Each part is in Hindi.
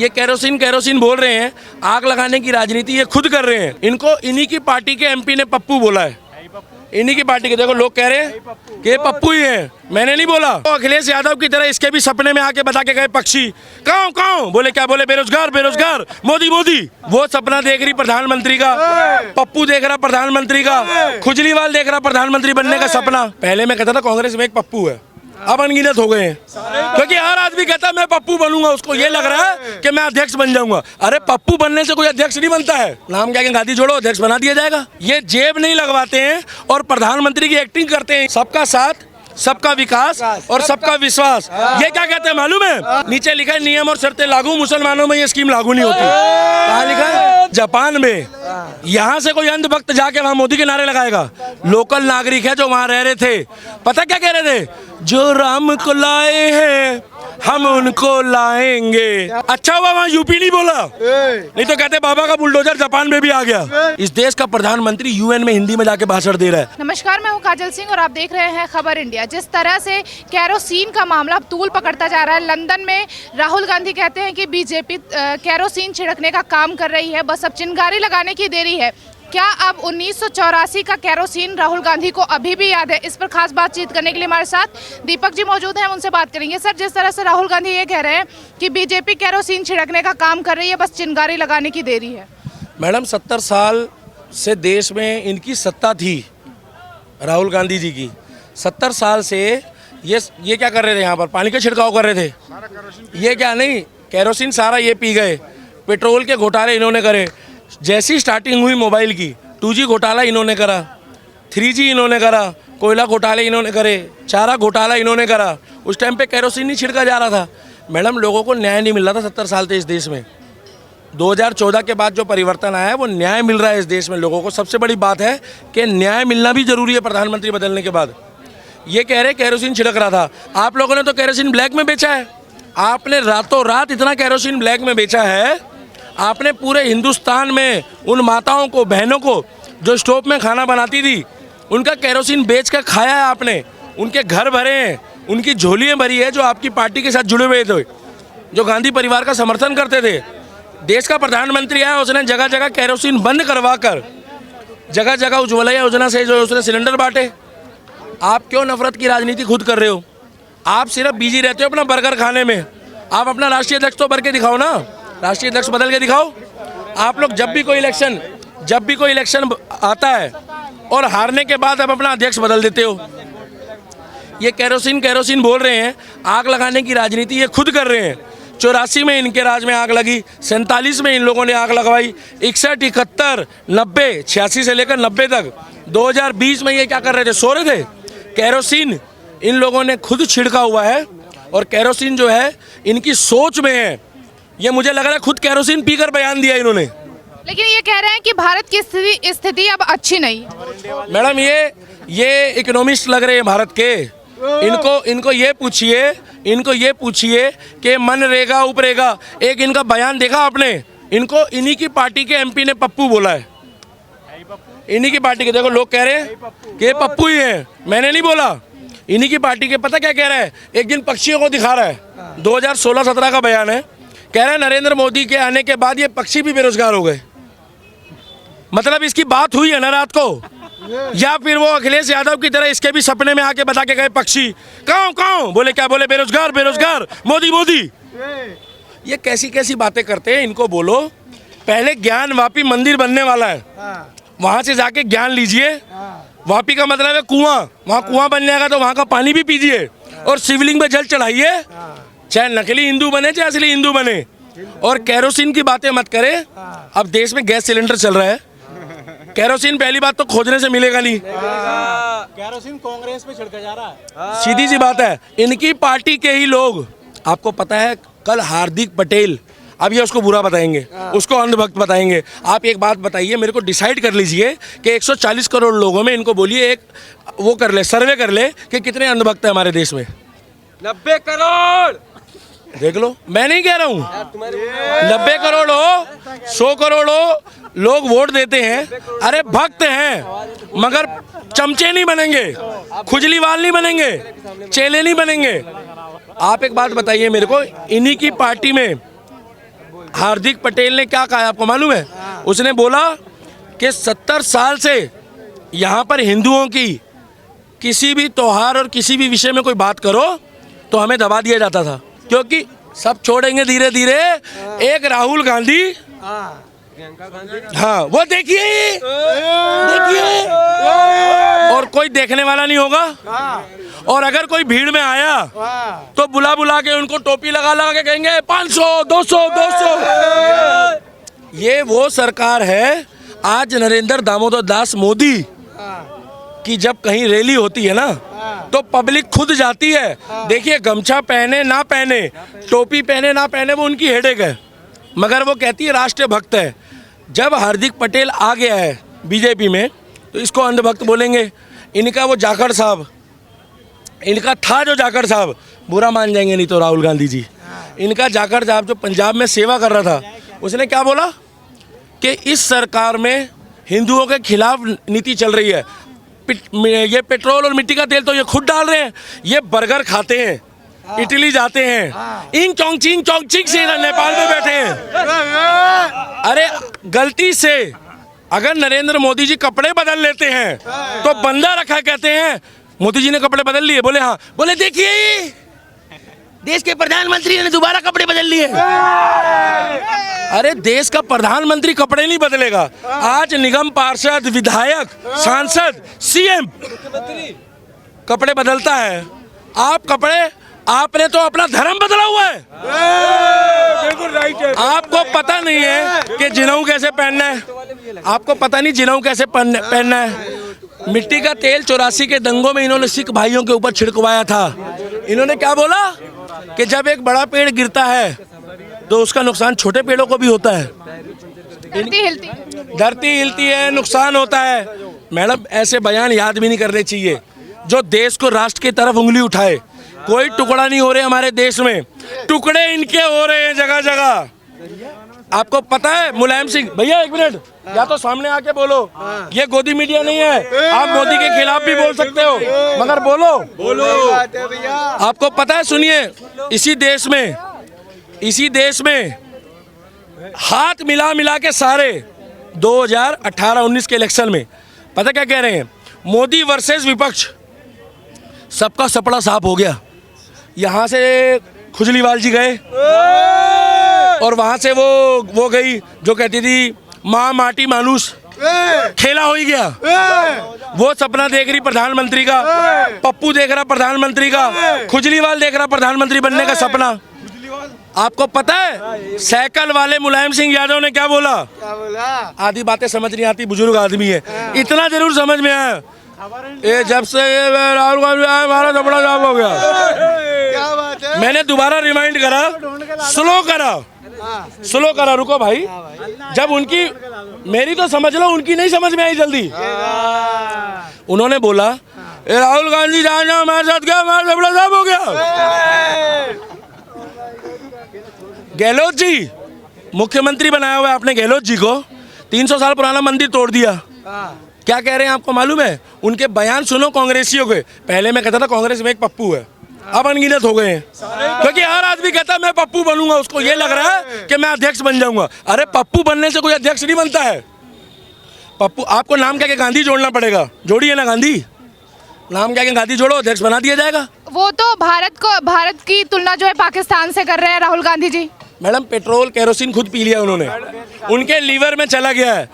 ये कैरोसिन कैरोसिन बोल रहे हैं, आग लगाने की राजनीति ये खुद कर रहे हैं। इनको इन्हीं की पार्टी के एमपी ने पप्पू बोला है, इन्हीं की पार्टी के। देखो लोग कह रहे हैं कि पप्पू ही है, मैंने नहीं बोला। तो अखिलेश यादव की तरह इसके भी सपने में आके बता के गए पक्षी, कहाँ कहाँ बोले, क्या बोले, बेरोजगार बेरोजगार, मोदी मोदी। वो सपना देख रही प्रधानमंत्री का, पप्पू देख रहा प्रधानमंत्री का, खुजलीवाल देख रहा प्रधानमंत्री बनने का सपना। पहले मैं कहता था कांग्रेस में एक पप्पू है, अब अनगिनत हो गए हैं, क्योंकि हर आदमी कहता है मैं पप्पू बनूंगा, उसको ये लग रहा है कि मैं अध्यक्ष बन जाऊंगा। अरे पप्पू बनने से कोई अध्यक्ष नहीं बनता है, नाम क्या गादी जोड़ो अध्यक्ष बना दिया जाएगा। ये जेब नहीं लगवाते हैं और प्रधानमंत्री की एक्टिंग करते हैं। सबका साथ, सबका विकास और सबका विश्वास, ये क्या कहते हैं मालूम है? नीचे लिखा है नियम और शर्तें लागू, मुसलमानों में ये स्कीम लागू नहीं होती। कहाँ लिखा है? जापान में। यहाँ से कोई अंधभक्त जाके वहाँ मोदी के नारे लगाएगा। लोकल नागरिक है जो वहाँ रह रहे थे, पता क्या कह रहे थे? जो राम को लाए हैं हम उनको लाएंगे। अच्छा हुआ वहाँ यूपी नहीं बोला, नहीं तो कहते बाबा का बुलडोजर जापान में भी आ गया। इस देश का प्रधानमंत्री यूएन में हिंदी में जाके भाषण दे रहा है। नमस्कार, मैं हूँ काजल सिंह और आप देख रहे हैं खबर इंडिया। जिस तरह से कैरोसिन का मामला तूल पकड़ता जा रहा है, लंदन में राहुल गांधी कहते हैं कि बीजेपी कैरोसिन छिड़कने का काम कर रही है, बस अब चिंगारी लगाने की देरी है। क्या अब 1984 का कैरोसिन राहुल गांधी को अभी भी याद है? इस पर खास बातचीत करने के लिए हमारे साथ दीपक जी मौजूद हैं, उनसे बात करेंगे। सर, जिस तरह से राहुल गांधी ये कह रहे हैं कि बीजेपी कैरोसिन छिड़कने का काम कर रही है, बस चिंगारी लगाने की देरी है। मैडम 70 साल से देश में इनकी सत्ता थी, राहुल गांधी जी की। 70 साल से ये क्या कर रहे थे? यहाँ पर पानी का छिड़काव कर रहे थे। ये क्या नहीं, कैरोसिन सारा ये पी गए। पेट्रोल के घोटाले इन्होंने करे। जैसी स्टार्टिंग हुई मोबाइल की, 2G घोटाला इन्होंने करा, 3G इन्होंने करा, कोयला घोटाले इन्होंने करे, चारा घोटाला इन्होंने करा। उस टाइम पे कैरोसिन नहीं छिड़का जा रहा था। मैडम लोगों को न्याय नहीं मिल रहा था 70 साल से इस देश में। 2014 के बाद जो परिवर्तन आया है वो न्याय मिल रहा है इस देश में लोगों को। सबसे बड़ी बात है कि न्याय मिलना भी जरूरी है प्रधानमंत्री बदलने के बाद। ये कह रहे कैरोसिन छिड़क रहा था, आप लोगों ने तो कैरोसिन ब्लैक में बेचा है। आपने रातों रात इतना कैरोसिन ब्लैक में बेचा है, आपने पूरे हिंदुस्तान में उन माताओं को, बहनों को जो स्टोव में खाना बनाती थी, उनका कैरोसिन बेच कर खाया है आपने। उनके घर भरे हैं, उनकी झोलियाँ भरी है जो आपकी पार्टी के साथ जुड़े हुए थे, जो गांधी परिवार का समर्थन करते थे। देश का प्रधानमंत्री आया, उसने जगह जगह कैरोसिन बंद करवा कर जगह जगह उज्ज्वला योजना से जो उसने सिलेंडर बांटे। आप क्यों नफरत की राजनीति खुद कर रहे हो? आप सिर्फ बिजी रहते हो अपना बर्गर खाने में। आप अपना राष्ट्रीय अध्यक्ष तो भर के दिखाओ ना, राष्ट्रीय अध्यक्ष बदल के दिखाओ। आप लोग जब भी कोई इलेक्शन आता है और हारने के बाद आप अपना अध्यक्ष बदल देते हो। ये कैरोसिन कैरोसिन बोल रहे हैं, आग लगाने की राजनीति ये खुद कर रहे हैं। 84 में इनके राज में आग लगी, 47 में इन लोगों ने आग लगवाई, 61, 71, 90, 86 से लेकर 90 तक। 2020 में ये क्या कर रहे थे? सो रहे थे। कैरोसिन इन लोगों ने खुद छिड़का हुआ है और कैरोसिन जो है इनकी सोच में है। ये मुझे लग रहा है खुद कैरोसिन पीकर बयान दिया इन्होंने। लेकिन ये कह रहे हैं कि भारत की स्थिति अब अच्छी नहीं है। मैडम ये इकोनॉमिस्ट लग रहे हैं भारत के। इनको ये पूछिए कि मनरेगा उपरेगा, एक इनका बयान देखा आपने? इनको इन्हीं की पार्टी के एमपी ने पप्पू बोला है, इन्हीं की पार्टी के। देखो लोग कह रहे हैं कि पप्पू ही है, मैंने नहीं बोला। इन्हीं की पार्टी के। पता क्या कह रहा है? एक दिन पक्षियों को दिखा रहा है, 2016-17 का बयान है। कह रहे हैं नरेंद्र मोदी के आने के बाद ये पक्षी भी बेरोजगार हो गए। मतलब इसकी बात हुई है ना रात को, या फिर वो अखिलेश यादव की तरह इसके भी सपने में आके बता के गए पक्षी, कहाँ कहाँ बोले, क्या बोले, बेरोजगार बेरोजगार, मोदी मोदी। ये कैसी कैसी बातें करते हैं, इनको बोलो पहले ज्ञान वापी मंदिर बनने वाला है, वहां से जाके ज्ञान लीजिए। वापी का मतलब है कुआं, वहाँ कुआं बन जाएगा तो वहाँ का पानी भी पीजिए और शिवलिंग पे जल चढ़ाइए, चाहे नकली हिंदू बने चाहे असली हिंदू बने। और कैरोसिन की बातें मत करें। अब देश में गैस सिलेंडर चल रहा है, कैरोसिन पहली बात तो खोजने से मिलेगा नहीं। कैरोसिन कांग्रेस पे छिड़का जा रहा है। सीधी सी बात है, इनकी पार्टी के ही लोग। आपको पता है कल हार्दिक पटेल, अब ये उसको बुरा बताएंगे, उसको अंधभक्त बताएंगे। आप एक बात बताइए, मेरे को डिसाइड कर लीजिए कि 140 करोड़ लोगों में इनको बोलिए, एक वो कर ले, सर्वे कर ले कि कितने अंधभक्त है हमारे देश में। 90 करोड़ देख लो, मैं नहीं कह रहा हूँ 90 करोड़ हो, 100 करोड़ हो, लोग वोट देते हैं। अरे भक्त हैं मगर चमचे नहीं बनेंगे, खुजलीवाल नहीं बनेंगे, चेले नहीं बनेंगे। आप एक बात बताइए मेरे को, इन्हीं की पार्टी में हार्दिक पटेल ने क्या कहा आपको मालूम है? उसने बोला कि 70 साल से यहाँ पर हिंदुओं की किसी भी त्योहार और किसी भी विषय में कोई बात करो तो हमें दबा दिया जाता था, क्योंकि सब छोड़ेंगे धीरे धीरे। एक राहुल गांधी, हाँ वो देखिए देखिए, और कोई देखने वाला नहीं होगा। और अगर कोई भीड़ में आया तो बुला बुला के उनको टोपी लगा लगा के कहेंगे 500 200 200। ये वो सरकार है। आज नरेंद्र दामोदर दास मोदी की जब कहीं रैली होती है ना तो पब्लिक खुद जाती है। देखिए, गमछा पहने ना पहने, टोपी पहने ना पहने, वो उनकी हेडेक है, मगर वो कहती है राष्ट्र भक्त है। जब हार्दिक पटेल आ गया है बीजेपी में तो इसको अंधभक्त बोलेंगे। इनका वो जाखड़ साहब, इनका था जो जाखड़ साहब, बुरा मान जाएंगे नहीं तो राहुल गांधी जी, इनका जाखड़ साहब जो पंजाब में सेवा कर रहा था, उसने क्या बोला कि इस सरकार में हिंदुओं के खिलाफ नीति चल रही है। ये पेट्रोल और मिट्टी का तेल तो ये खुद डाल रहे हैं, ये बर्गर खाते हैं, इटली जाते हैं, इन चौंगचिंग से नेपाल में बैठे हैं। अरे गलती से अगर नरेंद्र मोदी जी कपड़े बदल लेते हैं तो बंदा रखा कहते हैं मोदी जी ने कपड़े बदल लिए, बोले हाँ, बोले देखिए देश के प्रधानमंत्री ने दोबारा कपड़े बदल लिए। अरे देश का प्रधानमंत्री कपड़े नहीं बदलेगा। आज निगम पार्षद, विधायक, सांसद, सीएम कपड़े बदलता है। आप कपड़े, आपने तो अपना धर्म बदला हुआ है। बिल्कुल राइट है। आपको पता नहीं है कि जिनाऊ कैसे पहनना है, आपको पता नहीं जिनाऊ कैसे पहनना है। मिट्टी का तेल 84 के दंगों में इन्होंने सिख भाइयों के ऊपर छिड़कवाया था। इन्होंने क्या बोला कि जब एक बड़ा पेड़ गिरता है तो उसका नुकसान छोटे पेड़ों को भी होता है। धरती हिलती है, नुकसान होता है। मैडम, ऐसे बयान याद भी नहीं करने चाहिए जो देश को राष्ट्र की तरफ उंगली उठाए। कोई टुकड़ा नहीं हो रहे हमारे देश में, टुकड़े इनके हो रहे हैं जगह जगह। आपको पता है मुलायम सिंह, भैया एक मिनट, या तो सामने आके बोलो, ये गोदी मीडिया नहीं है, आप मोदी के खिलाफ भी बोल सकते हो, मगर बोलो बोलो। आपको पता है, सुनिए, इसी देश में हाथ मिला मिला के सारे 2018-19 के इलेक्शन में पता क्या कह रहे हैं? मोदी वर्सेस विपक्ष, सबका सपड़ा साफ हो गया। यहाँ से खुजलीवाल जी गए और वहाँ से वो गई जो कहती थी माँ माटी मानुष, खेला हो ही गया। वो सपना देख रही प्रधानमंत्री का, पप्पू देख रहा प्रधानमंत्री का, खुजलीवाल देख रहा प्रधानमंत्री बनने का सपना। आपको पता है साइकिल वाले मुलायम सिंह यादव ने क्या बोला? आधी बातें समझ नहीं आती, बुजुर्ग आदमी है, इतना जरूर समझ में आया, ये जब से ये राहुल गांधी आया हमारा सपना साफ हो गया। क्या बात है? मैंने दोबारा रिमाइंड करा, स्लो करा, रुको भाई। जब उनकी, मेरी तो समझ लो, उनकी नहीं समझ में आई जल्दी। उन्होंने बोला राहुल गांधी जाना हमारे साथ गया, हमारा सपना साफ हो गया। गहलोत जी मुख्यमंत्री बनाया हुआ है आपने, गहलोत जी को 300 साल पुराना मंदिर तोड़ दिया। क्या कह रहे हैं आपको मालूम है? उनके बयान सुनो कांग्रेसियों के। पहले मैं कहता था कांग्रेस में एक पप्पू है, अब अनगिनत हो गए हैं, क्योंकि हर आदमी कहता है मैं पप्पू बनूंगा, उसको ये लग रहा है कि मैं अध्यक्ष बन जाऊंगा। अरे पप्पू बनने से कोई अध्यक्ष नहीं बनता है। पप्पू, आपको नाम क्या गांधी जोड़ना पड़ेगा, जोड़िए ना गांधी, नाम क्या गांधी जोड़ो, अध्यक्ष बना दिया जाएगा। वो तो भारत की तुलना जो है पाकिस्तान से कर रहे हैं Rahul Gandhi ji. Madam, petrol kerosene खुद पी लिया उन्होंने, उनके लीवर में चला गया है।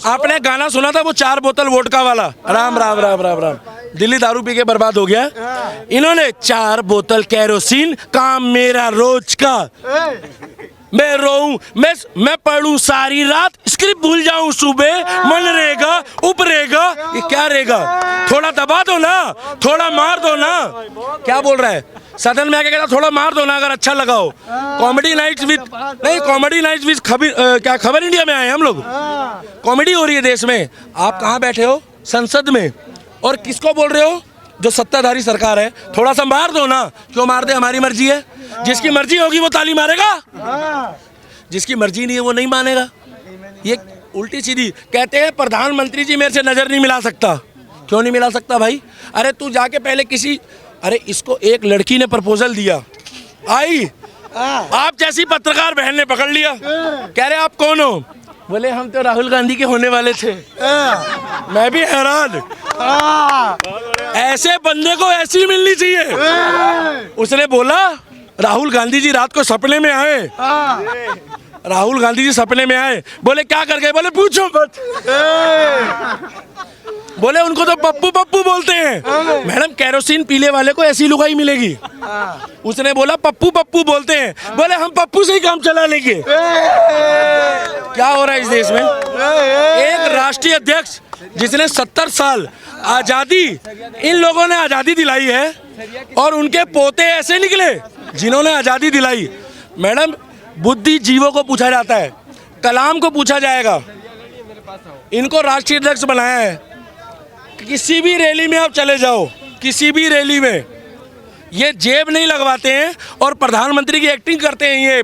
आपने गाना सुना था वो 4 बोतल वोडका वाला, राम राम राम राम राम, दिल्ली दारू पी के बर्बाद हो गया। इन्होंने 4 बोतल केरोसिन, काम मेरा रोज का, मैं रोऊं, मैं पढ़ूं सारी रात, स्क्रिप्ट भूल जाऊं सुबह, मन रहेगा उपरेगा, ये क्या रहेगा? थोड़ा दबा दो ना, थोड़ा मार दो ना। क्या बोल रहा है? सदन में आके कहता थोड़ा मार दो ना अगर अच्छा लगा हो। कॉमेडी नाइट्स विद, नहीं कॉमेडी नाइट्स विद क्या खबर इंडिया में आए हम लोग, कॉमेडी हो रही है देश में। आप कहाँ बैठे हो? संसद में। और किसको बोल रहे हो? जो सत्ताधारी सरकार है, थोड़ा सा मार दो ना। क्यों मार दे? हमारी मर्जी है। जिसकी मर्जी होगी वो ताली मारेगा, जिसकी मर्जी नहीं है वो नहीं मानेगा। ये उल्टी सीधी कहते हैं प्रधानमंत्री जी मेरे से नजर नहीं मिला सकता। क्यों नहीं मिला सकता भाई? अरे तू जाके पहले किसी, अरे इसको एक लड़की ने प्रपोजल दिया, आई, आप जैसी पत्रकार बहन ने पकड़ लिया, कह रहे आप कौन हो? बोले हम तो राहुल गांधी के होने वाले थे। मैं भी हैरान, ऐसे बंदे को ऐसी मिलनी चाहिए। उसने बोला राहुल गांधी जी रात को सपने में आए, राहुल गांधी जी सपने में आए। बोले क्या कर गए? बोले पूछो मत। बोले उनको तो पप्पू पप्पू बोलते हैं। मैडम केरोसिन पीले वाले को ऐसी लुगाई मिलेगी? उसने बोला पप्पू पप्पू बोलते हैं। बोले हम पप्पू से ही काम चला लेंगे। क्या हो रहा है इस देश में? एक राष्ट्रीय अध्यक्ष जिसने 70 साल आजादी, इन लोगों ने आजादी दिलाई है, और उनके पोते ऐसे निकले जिन्होंने आजादी दिलाई। मैडम बुद्धिजीवों को पूछा जाता है, कलाम को पूछा जाएगा, इनको राष्ट्रीय अध्यक्ष बनाया है। किसी भी रैली में आप चले जाओ, किसी भी रैली में ये जेब नहीं लगवाते हैं और प्रधानमंत्री की एक्टिंग करते हैं ये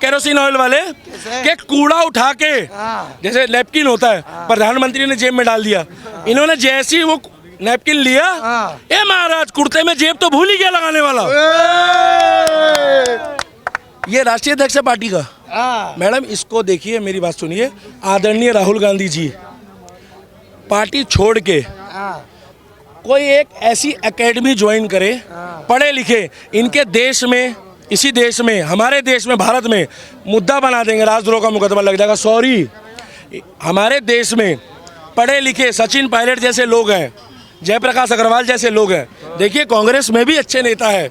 केरोसिन ऑयल वाले, के कूड़ा उठा के, जैसे नैपकिन होता है, प्रधानमंत्री ने जेब में डाल दिया, इन्होंने जैसे ही वो नैपकिन लिया, ए महाराज कुर्ते में जेब तो भूल ही गया लगाने वाला। ये राष्ट्रीय अध्यक्ष है पार्टी का। मैडम इसको देखिए, मेरी बात सुनिए, आदरणीय राहुल गांधी जी पार्टी छोड़ के कोई एक ऐसी एकेडमी ज्वाइन करे, पढ़े लिखे, इनके देश में, इसी देश में, हमारे देश में, भारत में मुद्दा बना देंगे, राजद्रोह का मुकदमा लग जाएगा। सॉरी, हमारे देश में पढ़े लिखे सचिन पायलट जैसे लोग हैं, जयप्रकाश अग्रवाल जैसे लोग हैं। देखिए कांग्रेस में भी अच्छे नेता है,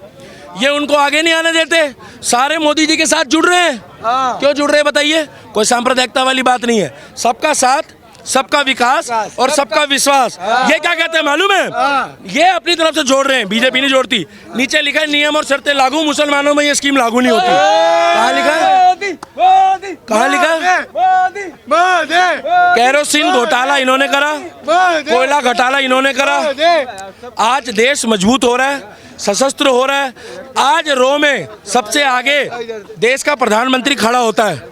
ये उनको आगे नहीं आने देते, सारे मोदी जी के साथ जुड़ रहे हैं। क्यों जुड़ रहे हैं बताइए? कोई सांप्रदायिकता वाली बात नहीं है, सबका साथ, सबका विकास और सबका विश्वास। ये क्या कहते हैं मालूम है? ये अपनी तरफ से जोड़ रहे हैं, बीजेपी नहीं जोड़ती। नीचे लिखा है नियम और शर्तें लागू, मुसलमानों में ये स्कीम लागू नहीं होती। कहाँ लिखा है? कहाँ लिखा है? केरोसिन घोटाला इन्होंने करा, कोयला घोटाला इन्होंने करा। आज देश मजबूत हो रहा है, सशस्त्र हो रहा है। आज रो में सबसे आगे देश का प्रधानमंत्री खड़ा होता है।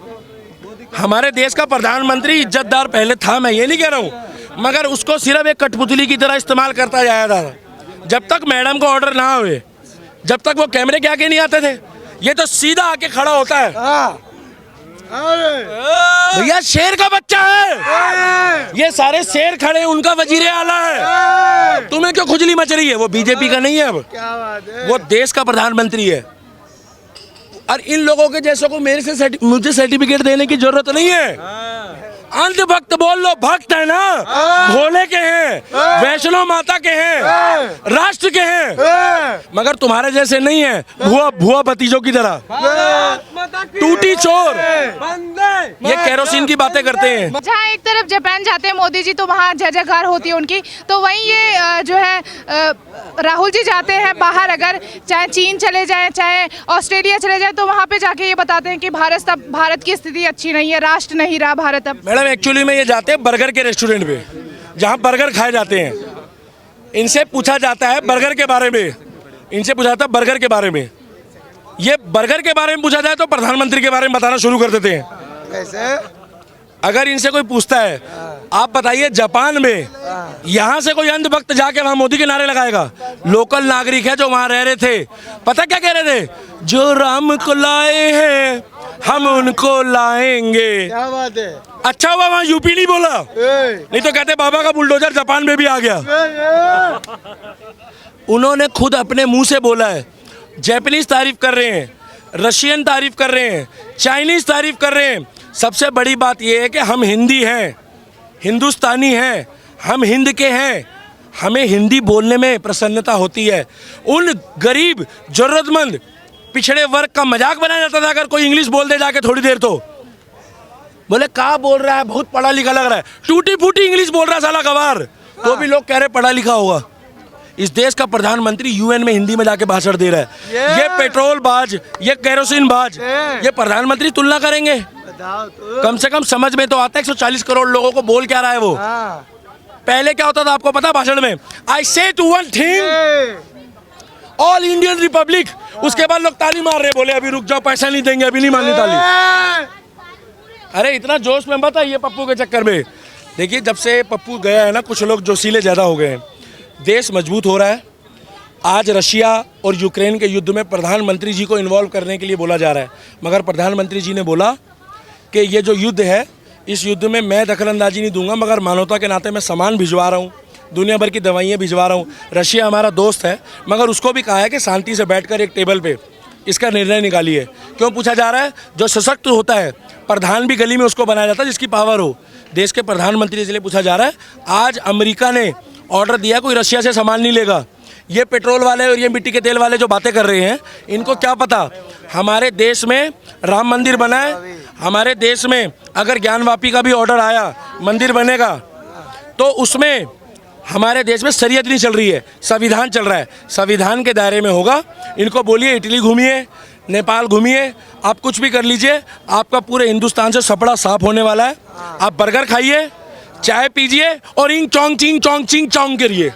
हमारे देश का प्रधानमंत्री इज्जतदार पहले था, मैं ये नहीं कह रहा हूँ, मगर उसको सिर्फ एक कठपुतली की तरह इस्तेमाल करता जाया था। जब तक मैडम को ऑर्डर ना हुए, जब तक वो कैमरे के आगे नहीं आते थे, ये तो सीधा आके खड़ा होता है। भैया शेर का बच्चा है, ये सारे शेर खड़े, उनका वजीर आला है। तुम्हें क्यों खुजली मच रही है? वो बीजेपी का नहीं है, अब वो देश का प्रधानमंत्री है। और इन लोगों के जैसों को मुझे सर्टिफिकेट देने की जरूरत नहीं है। अंधभक्त बोल लो, भक्त है ना, भोले के हैं, वैष्णो माता के हैं, राष्ट्र के हैं, मगर तुम्हारे जैसे नहीं है, भुआ भतीजों की तरह, टूटी चोर। ये केरोसिन की बातें करते हैं। जहाँ एक तरफ जापान जाते हैं मोदी जी तो वहाँ जय जयकार होती है उनकी, तो वहीं ये जो है राहुल जी जाते हैं बाहर, अगर चाहे चीन चले जाए, चाहे ऑस्ट्रेलिया चले जाए, तो वहाँ पे जाके ये बताते हैं कि भारत की स्थिति अच्छी नहीं है, राष्ट्र नहीं रहा भारत अब। मैडम एक्चुअली में ये जाते हैं बर्गर के रेस्टोरेंट पे, जहाँ बर्गर खाए जाते हैं। इनसे पूछा जाता है बर्गर के बारे में, इनसे पूछा जाता है बर्गर के बारे में। ये बर्गर के बारे में पूछा जाए तो प्रधानमंत्री के बारे में बताना शुरू कर देते हैं। कैसे? अगर इनसे कोई पूछता है आप बताइए जापान में, यहाँ से कोई अंधभक्त जाके वहाँ मोदी के नारे लगाएगा? लोकल नागरिक है जो वहाँ रह रहे थे, पता क्या कह रहे थे? जो राम को लाए हैं हम उनको लाएंगे। क्या बात है? अच्छा हुआ वहाँ यूपी नहीं बोला, नहीं तो कहते बाबा का बुलडोजर जापान में भी आ गया। उन्होंने खुद अपने मुंह से बोला है। जापानीज तारीफ कर रहे हैं, रशियन तारीफ कर रहे हैं, चाइनीज तारीफ कर रहे हैं। सबसे बड़ी बात यह है कि हम हिंदी हैं, हिंदुस्तानी हैं, हम हिंद के हैं, हमें हिंदी बोलने में प्रसन्नता होती है। उन गरीब जरूरतमंद पिछड़े वर्ग का मजाक बनाया जाता था अगर कोई इंग्लिश बोल दे जाके थोड़ी देर, तो बोले क्या बोल रहा है, बहुत पढ़ा लिखा लग रहा है, टूटी फूटी इंग्लिश बोल रहा है साला गवार, तो भी लोग कह रहे पढ़ा लिखा होगा। इस देश का प्रधानमंत्री यूएन में हिंदी में जाके भाषण दे रहा है। ये पेट्रोल बाज, ये केरोसिन बाज, ये प्रधानमंत्री तुलना करेंगे? कम से कम समझ में तो आता है 140 करोड़ लोगों को बोल क्या रहा है वो। पहले क्या होता था आपको पता? भाषण में I say to one thing all Indian republic, उसके बाद लोग ताली मार रहे, बोले अभी रुक जाओ, पैसा नहीं देंगे, अभी नहीं मारनी ताली। अरे इतना जोश में मत आइए पप्पू के चक्कर में। देखिए जब से पप्पू गया है ना, कुछ लोग जोशीले ज़्यादा हो गए हैं। देश मजबूत हो रहा है, आज रशिया और यूक्रेन के युद्ध में प्रधानमंत्री जी को इन्वॉल्व करने के लिए बोला जा रहा है, मगर प्रधानमंत्री जी ने बोला कि ये जो युद्ध है, इस युद्ध में मैं दखलंदाजी नहीं दूंगा, मगर मानवता के नाते मैं सामान भिजवा रहा हूँ, दुनिया भर की दवाइयाँ भिजवा रहा हूँ। रशिया हमारा दोस्त है, मगर उसको भी कहा है कि शांति से बैठकर एक टेबल पे इसका निर्णय निकालिए। क्यों पूछा जा रहा है? जो सशक्त होता है, प्रधान भी गली में उसको बनाया जाता है जिसकी पावर हो। देश के प्रधानमंत्री इसलिए पूछा जा रहा है, आज अमेरिका ने ऑर्डर दिया कोई रशिया से सामान नहीं लेगा। ये पेट्रोल वाले और ये मिट्टी के तेल वाले जो बातें कर रहे हैं, इनको क्या पता हमारे देश में राम मंदिर बना है, हमारे देश में अगर ज्ञानवापी का भी ऑर्डर आया, मंदिर बनेगा, तो उसमें हमारे देश में शरीयत नहीं चल रही है, संविधान चल रहा है, संविधान के दायरे में होगा। इनको बोलिए इटली घूमिए, नेपाल घूमिए, आप कुछ भी कर लीजिए, आपका पूरे हिंदुस्तान से सपड़ा साफ होने वाला है। आप बर्गर खाइए, चाय पीजिए और इंग चोंग चिंग चोंग चिंग चोंग करिए।